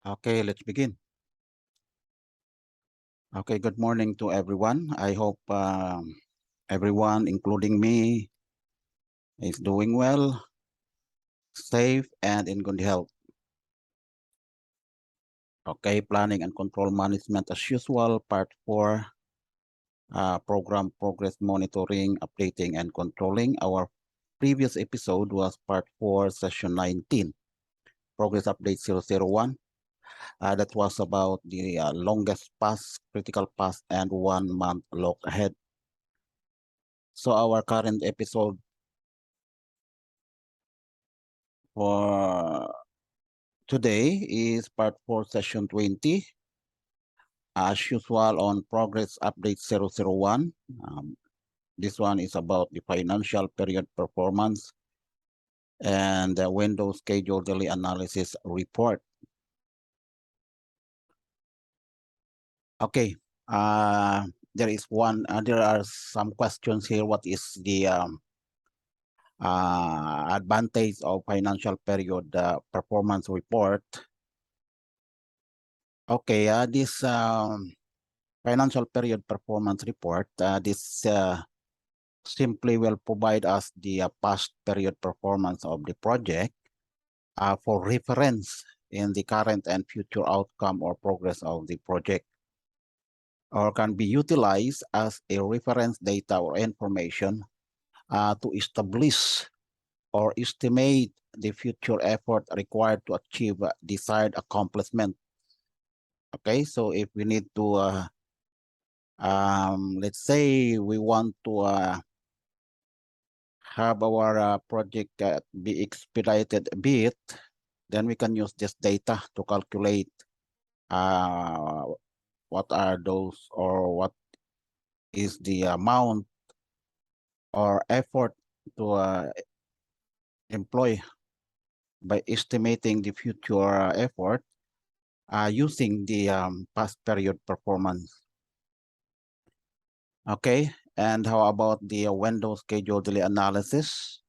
Okay, let's begin. Okay, good morning to everyone. I hope everyone, including me, is doing well, safe, and in good health. Okay, planning and control management as usual, part 4, program progress monitoring, updating, and controlling. Our previous episode was part 4, session 19, progress update 001. That was about the longest pass, critical pass, and 1 month look ahead. So our current episode for today is part 4, session 20. As usual on progress update 001. This one is about the financial period performance and the window schedule daily analysis report. Okay, there is one, there are some questions here. What is the advantage of financial period performance report? Okay, this financial period performance report, this simply will provide us the past period performance of the project for reference in the current and future outcome or progress of the project, or can be utilized as a reference data or information to establish or estimate the future effort required to achieve desired accomplishment. Okay, so if we need to, let's say we want to have our project be expedited a bit, then we can use this data to calculate what are those, or what is the amount or effort to employ by estimating the future effort using the past period performance. Okay, and how about the window schedule daily analysis?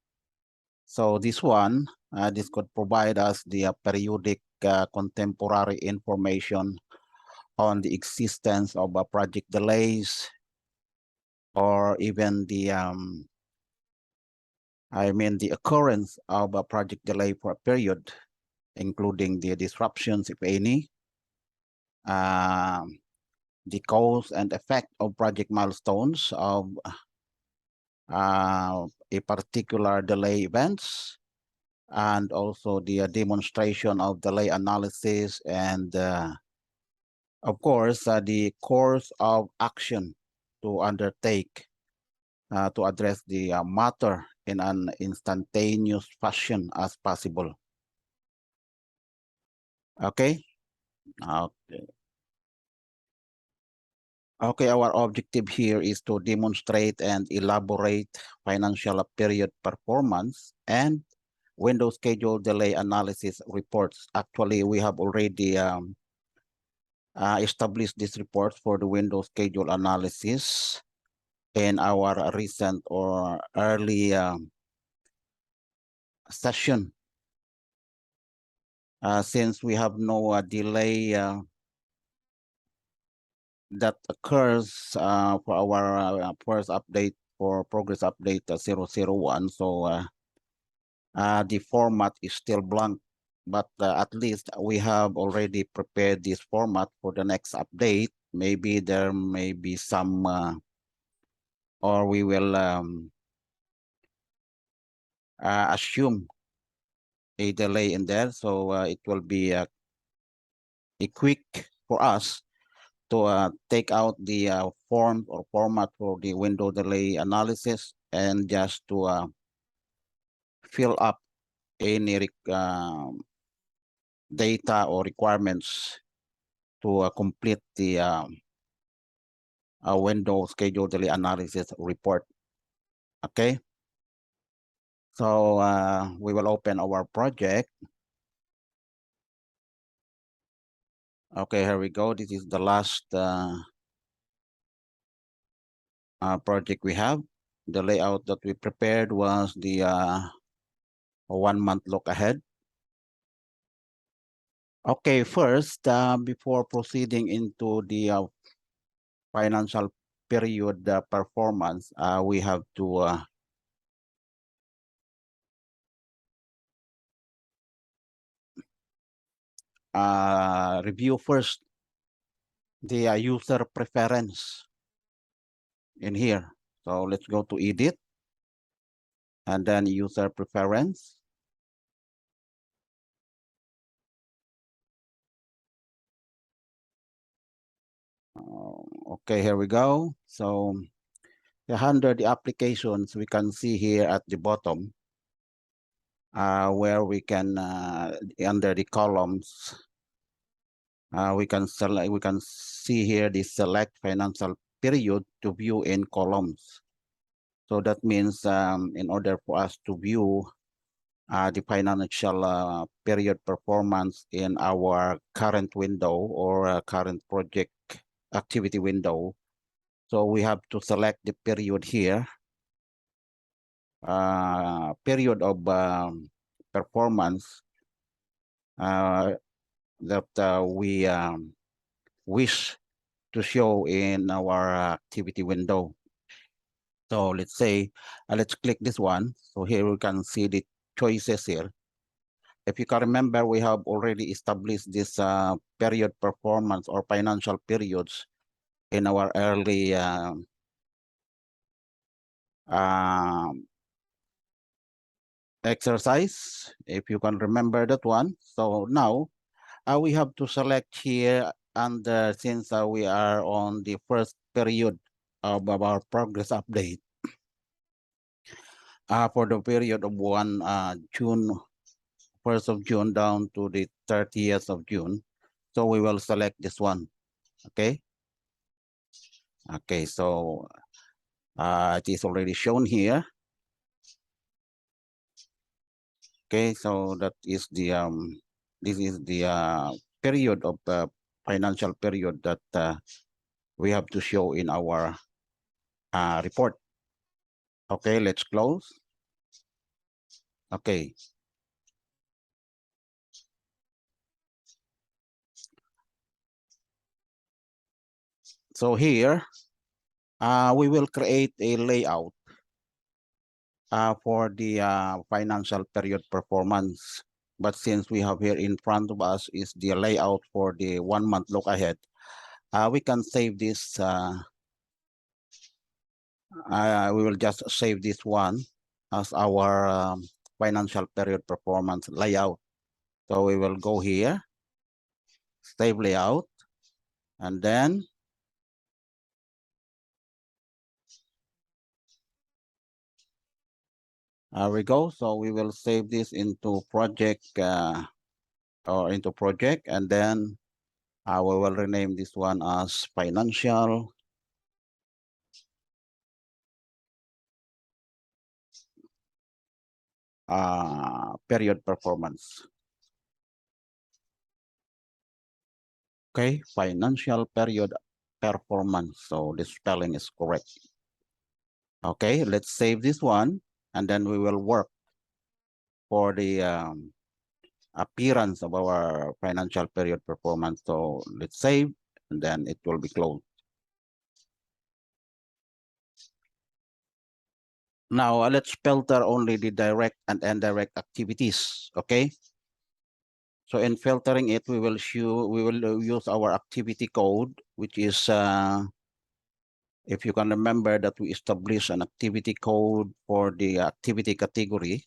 So this one, this could provide us the periodic contemporary information on the existence of project delays, or even the the occurrence of a project delay for a period, including the disruptions, if any, the cause and effect of project milestones of a particular delay events, and also the demonstration of delay analysis, and of course, the course of action to undertake to address the matter in an instantaneous fashion as possible. Okay. Okay. Okay, our objective here is to demonstrate and elaborate financial period performance and window schedule delay analysis reports. Actually, we have already established this report for the window schedule analysis in our recent or early session. Since we have no delay that occurs for our first update for progress update 001, so the format is still blank, but at least we have already prepared this format for the next update. Maybe there may be some or we will assume a delay in there, so it will be a quick for us to take out the form or format for the window delay analysis, and just to fill up any data or requirements to complete the window schedule daily analysis report. Okay, so we will open our project. Okay, here we go. This is the last project we have. The layout that we prepared was the 1 month look ahead. Okay, first, before proceeding into the financial period performance, we have to review first the user preference in here. So let's go to edit and then user preference. Okay, here we go. So under the applications, we can see here at the bottom where we can, under the columns, we can select, we can see here the select financial period to view in columns. So that means in order for us to view the financial period performance in our current window or current project activity window, so we have to select the period here, period of performance that we wish to show in our activity window. So let's say, let's click this one. So here we can see the choices here. If you can remember, we have already established this period performance or financial periods in our early exercise, if you can remember that one. So now we have to select here, and since we are on the first period of our progress update, for the period of June, 1st of June down to the 30th of June. So we will select this one, okay? Okay, so it is already shown here. Okay, so that is the, this is the period of financial period that we have to show in our report. Okay, let's close. Okay. So here, we will create a layout for the financial period performance. But since we have here in front of us is the layout for the 1 month look ahead, we can save this. We will just save this one as our financial period performance layout. So we will go here, save layout, and then we go. So we will save this into project or into project, and then we will rename this one as financial period performance. Okay, financial period performance. So the spelling is correct. Okay, let's save this one, and then we will work for the appearance of our financial period performance. So let's save, and then it will be closed. Now let's filter only the direct and indirect activities. Okay. So in filtering it, we will use our activity code, which is if you can remember that we established an activity code for the activity category.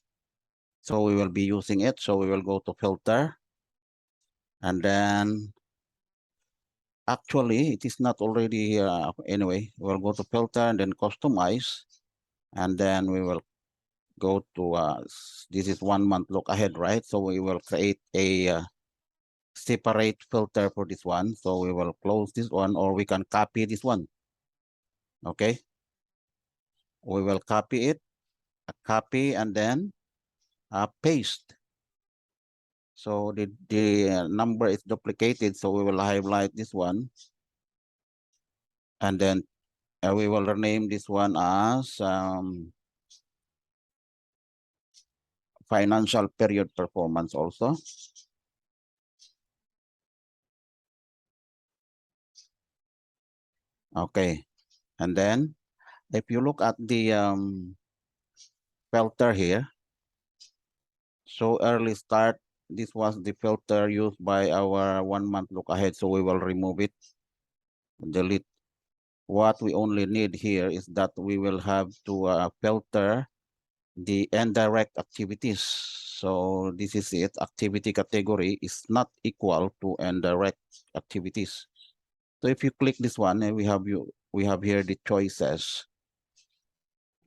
So we will be using it. So we will go to filter, and then actually it is not already here. Anyway, we'll go to filter and then customize, and then we will go to this is 1 month look ahead, right? So we will create a separate filter for this one. So we will close this one, or we can copy this one. Okay, we will copy it, copy, and then paste. So the number is duplicated, so we will highlight this one, and then we will rename this one as financial period performance also. Okay, and then if you look at the filter here, so early start, this was the filter used by our 1 month look ahead, so we will remove it, delete. What we only need here is that we will have to filter the indirect activities. So this is it. Activity category is not equal to indirect activities. So if you click this one, we have here the choices.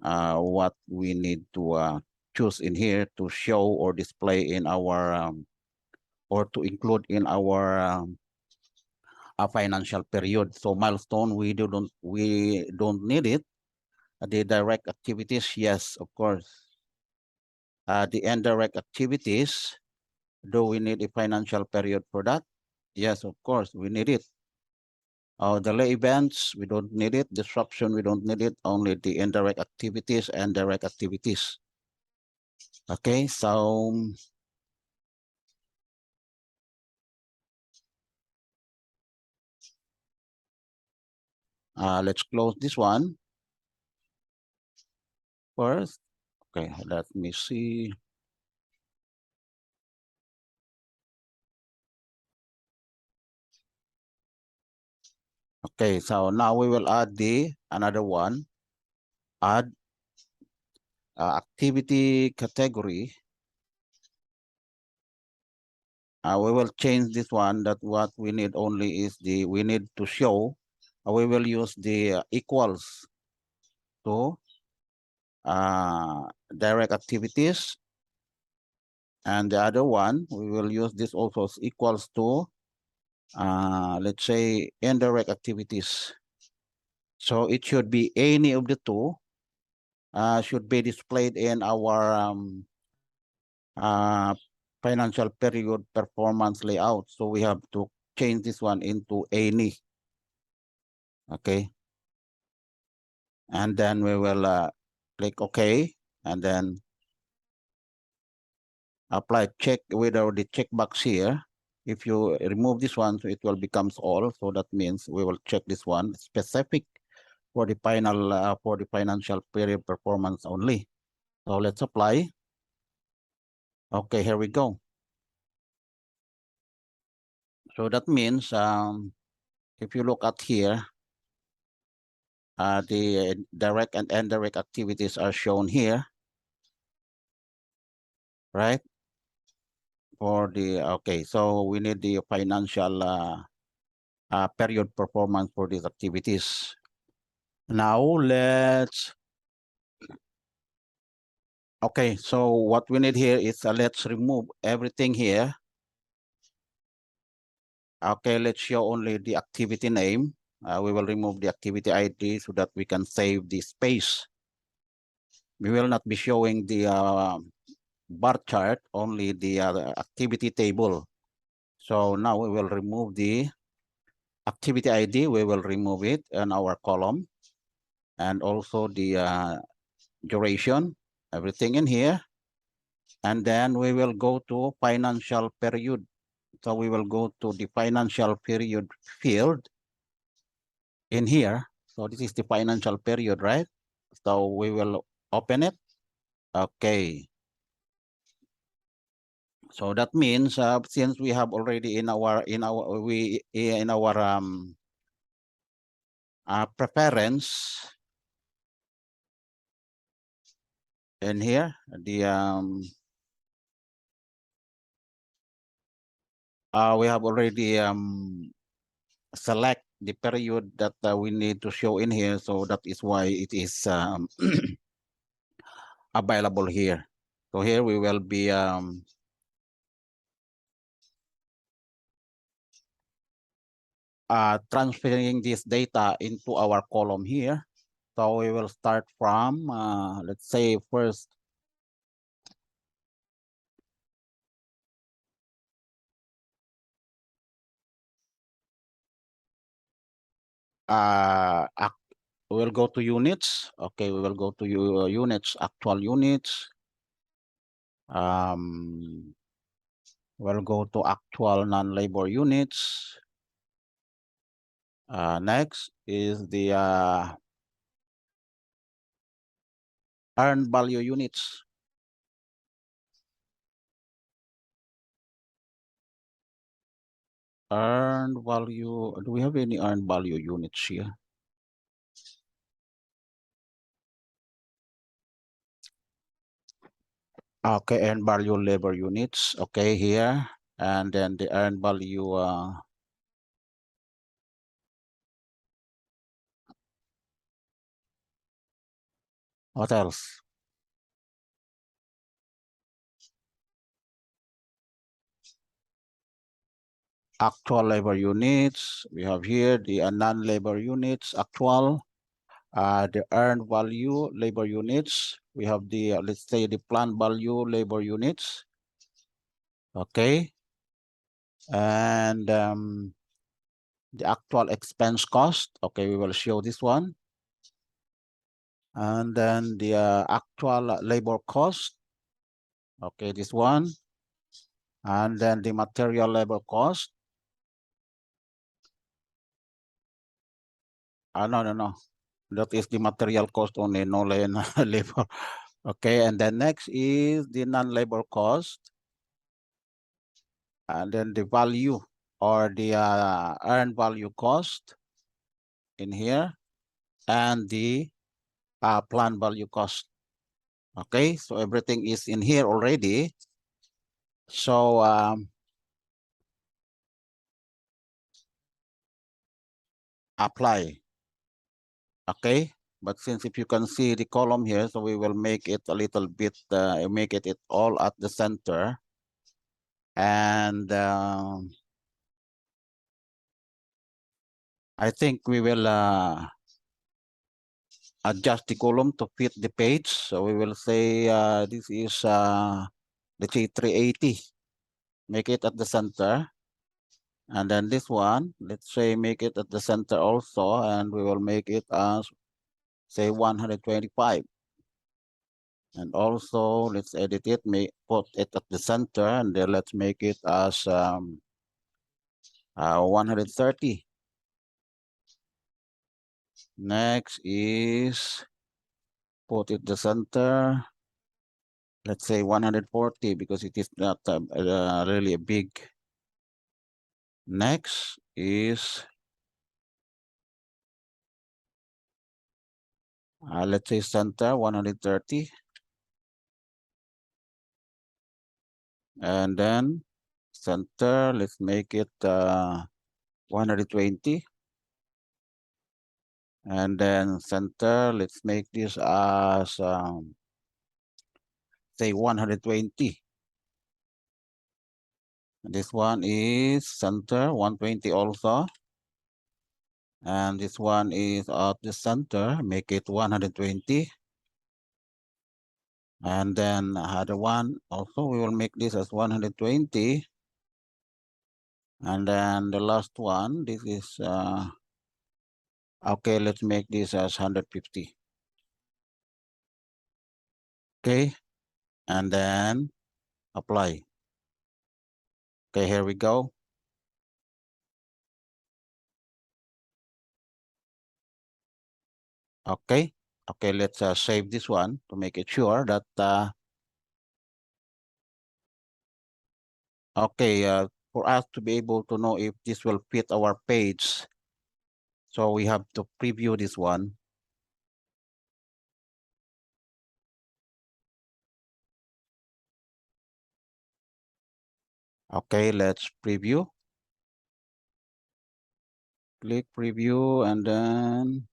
What we need to choose in here to show or display in our or to include in our a financial period. So milestone, we don't need it. The direct activities, yes, of course. The indirect activities, do we need a financial period for that? Yes, of course, we need it. Delay events, we don't need it. Disruption, we don't need it. Only the indirect activities and direct activities. Okay, so let's close this one first. Okay, let me see. Okay, so now we will add the another one. Add activity category. We will change this one. That what we need only is we need to show. We will use the equals to direct activities, and the other one we will use this also as equals to let's say indirect activities. So it should be any of the two should be displayed in our financial period performance layout. So we have to change this one into any. Okay. And then we will click OK, and then apply check with the checkbox here. If you remove this one, so it will becomes all. So that means we will check this one specific for the final for the financial period performance only. So let's apply. Okay, here we go. So that means if you look at here, the direct and indirect activities are shown here, right? For the okay, so we need the financial period performance for these activities. Now okay, so what we need here is let's remove everything here. Okay, let's show only the activity name. We will remove the activity ID so that we can save the space. We will not be showing the bar chart, only the activity table. So now we will remove the activity ID. We will remove it in our column, and also the duration, everything in here. And then we will go to financial period. So we will go to the financial period field in here. So this is the financial period, right? So we will open it. Okay. So that means since we have already in our preference in here the we have already select the period that we need to show in here, so that is why it is available here. So here we will be transferring this data into our column here. So we will start from let's say first we'll go to units. Okay, we will go to units, actual units. We'll go to actual non-labor units. Next is the earned value units. Earned value, do we have any earned value units here? Okay, earned value labor units, okay, here. And then the earned value, what else? Actual labor units, we have here the non-labor units, actual. The earned value labor units, we have the, let's say the planned value labor units, okay. And the actual expense cost, okay, we will show this one. And then the actual labor cost, okay, this one. And then the material labor cost. No. That is the material cost only, no labor. Okay, and then next is the non-labor cost. And then the value or the earned value cost in here, and the planned value cost. Okay, so everything is in here already. So apply. Okay, but since if you can see the column here, so we will make it a little bit, make it all at the center. And I think we will adjust the column to fit the page. So we will say this is, let's say 380. Make it at the center. And then this one, let's say make it at the center also, and we will make it as, say, 125. And also, let's edit it, put it at the center, and then let's make it as 130. Next is put it the center. Let's say 140 because it is not really a big. Next is, let's say center 130. And then center, let's make it 120. And then center, let's make this as, say 120. This one is center 120 also. And this one is at the center, make it 120. And then other one also, we will make this as 120. And then the last one, this is, okay, let's make this as 150. Okay, and then apply. Okay, here we go. Okay, let's save this one to make it sure that, okay, for us to be able to know if this will fit our page, so we have to preview this one. Okay, let's preview. Click preview, and then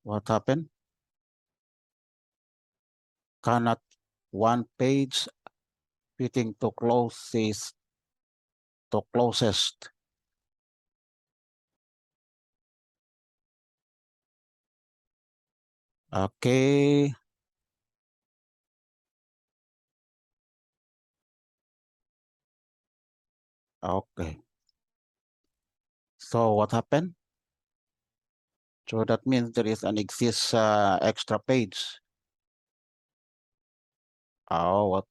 what happened? Cannot one page fitting to closest to closest. Okay. Okay. So what happened? So that means there is an exist extra page. Oh, what?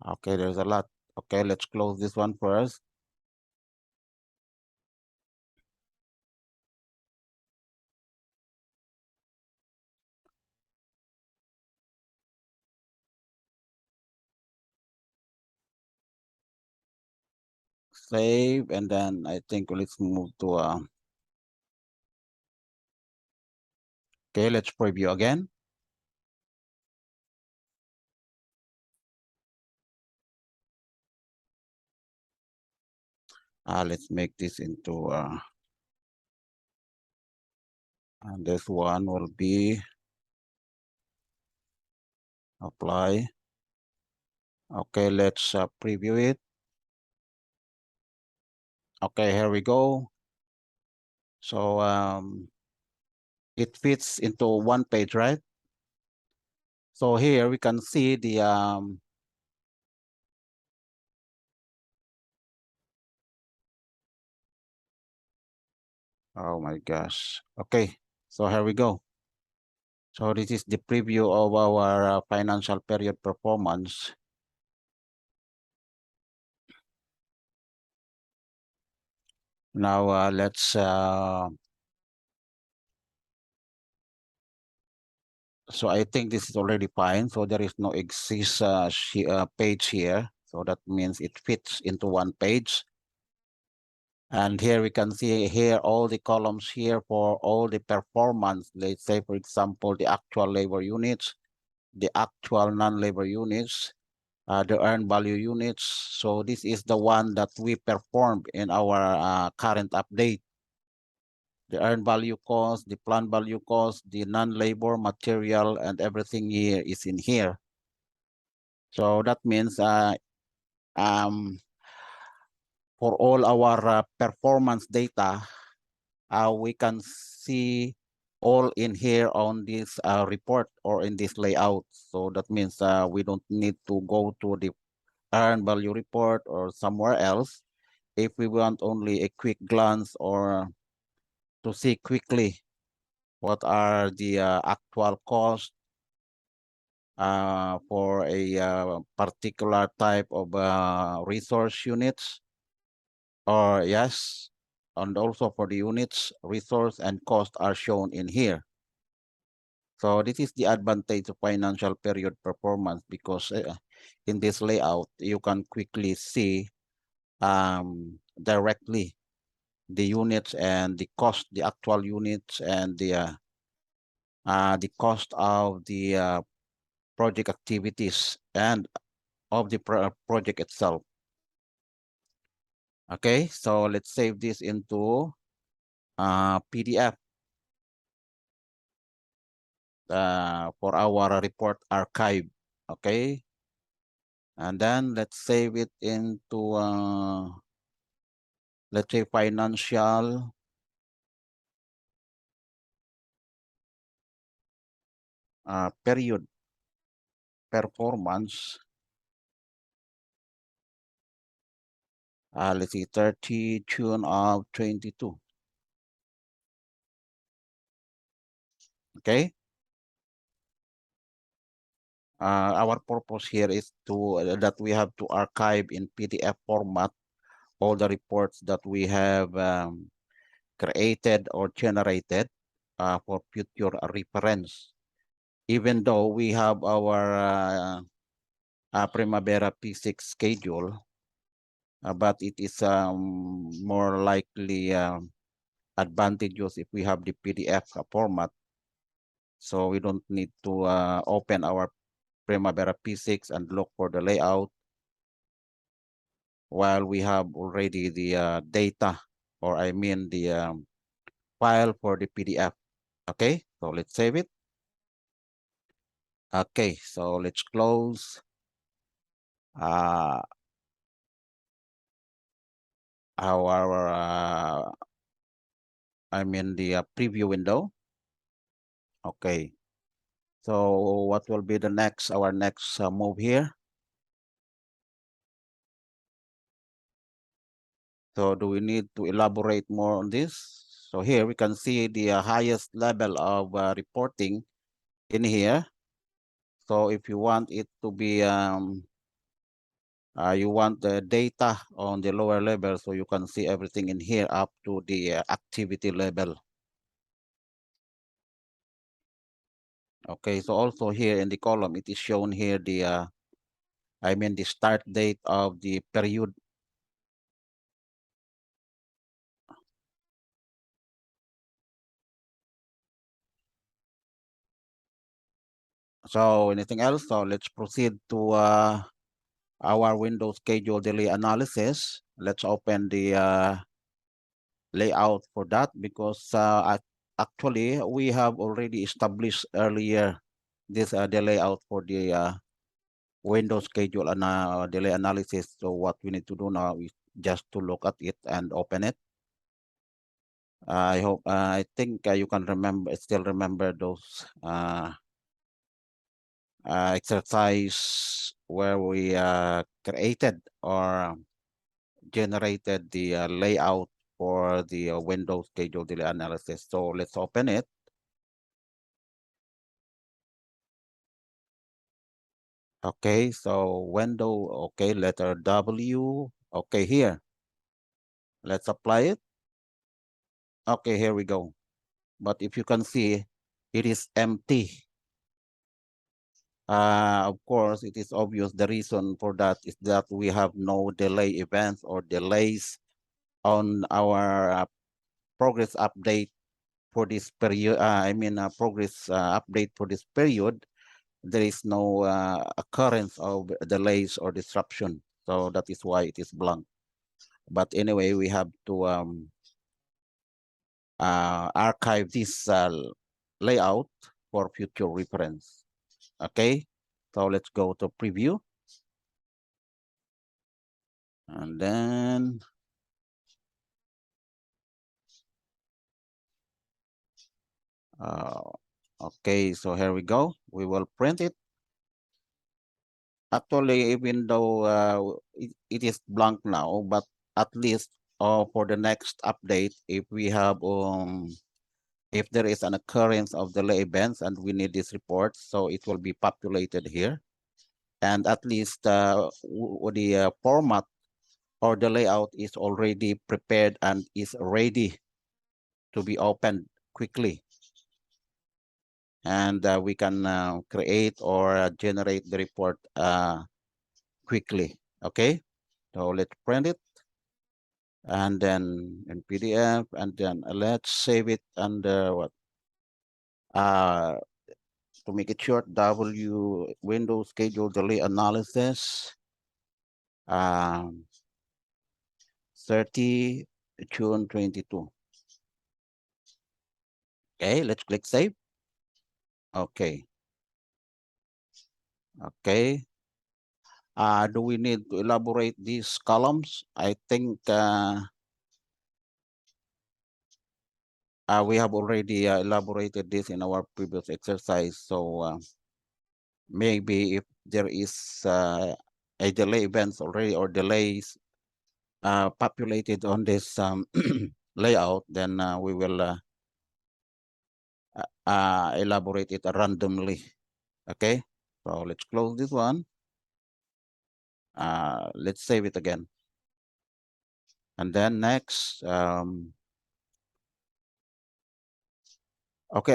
Okay, there's a lot. Okay, let's close this one first. Save, and then I think let's move to okay, let's preview again. Let's make this into and this one will be apply. Okay, let's preview it. Okay, here we go. So it fits into one page, right? So here we can see the oh my gosh. Okay, so here we go. So this is the preview of our financial period performance. Now let's so I think this is already fine. So there is no exist page here. So that means it fits into one page. And here we can see here all the columns here for all the performance. Let's say, for example, the actual labor units, the actual non-labor units, the earned value units. So this is the one that we performed in our current update. The earned value cost, the planned value cost, the non-labor material, and everything here is in here. So that means um, for all our performance data, we can see all in here on this report or in this layout. So that means we don't need to go to the earned value report or somewhere else. If we want only a quick glance or to see quickly what are the actual costs for a particular type of resource units, or yes, and also for the units, resource and cost are shown in here. So this is the advantage of financial period performance, because in this layout, you can quickly see directly the units and the cost, the actual units, and the cost of the project activities and of the project itself. Okay, so let's save this into PDF for our report archive. Okay, and then let's save it into let's say financial period performance. Let's see, 30 June of 22. Okay. Our purpose here is to that we have to archive in PDF format all the reports that we have created or generated for future reference. Even though we have our Primavera P6 schedule, but it is more likely advantageous if we have the PDF format. So we don't need to open our Primavera P6 and look for the layout, while we have already the data, or I mean the file for the PDF. Okay, so let's save it. Okay, so let's close our I mean the preview window. Okay, so what will be the next, our next move here? So do we need to elaborate more on this? So here we can see the highest level of reporting in here. So if you want it to be You want the data on the lower level so you can see everything in here up to the activity level. Okay, so also here in the column, it is shown here the, the start date of the period. So anything else? So let's proceed to our window schedule delay analysis. Let's open the layout for that because actually we have already established earlier this the layout for the window schedule and delay analysis. So what we need to do now is just to look at it and open it. I hope I think you can still remember those exercise where we created or generated the layout for the window schedule delay analysis. So let's open it. Okay, so window, okay, letter W. Okay, here. Let's apply it. Okay, here we go. But if you can see, it is empty. Of course, it is obvious the reason for that is that we have no delay events or delays on our progress update for this period. Progress update for this period. There is no occurrence of delays or disruption. So that is why it is blank. But anyway, we have to archive this layout for future reference. Okay, so let's go to preview. And then, okay, so here we go. We will print it. Actually, even though it is blank now, but at least for the next update, if there is an occurrence of delay events and we need this report, so it will be populated here. And at least the format or the layout is already prepared and is ready to be opened quickly. And we can create or generate the report quickly. Okay, so let's print it. And then in PDF, and then let's save it under what? To make it short, Windows schedule delay analysis, 30 June 22. Okay, let's click save. Okay. Okay. Do we need to elaborate these columns? I think we have already elaborated this in our previous exercise. So maybe if there is a delay events already or delays populated on this layout, then we will elaborate it randomly. Okay, so let's close this one. Let's save it again. And then next, okay,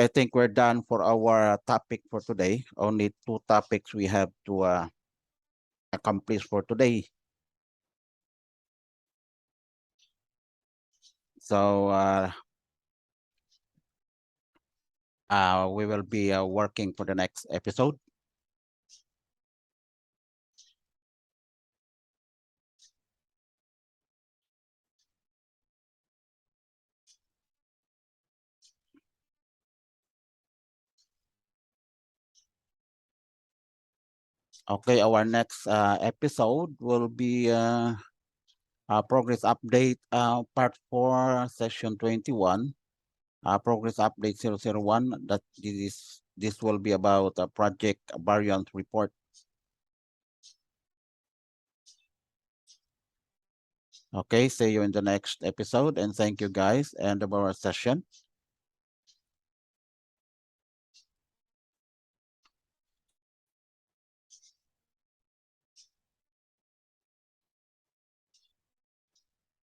I think we're done for our topic for today. Only 2 topics we have to accomplish for today. So we will be working for the next episode. Okay, our next episode will be progress update part 4, session 21. Progress update 001. That this will be about a project variant report. Okay, see you in the next episode, and thank you guys, and our session.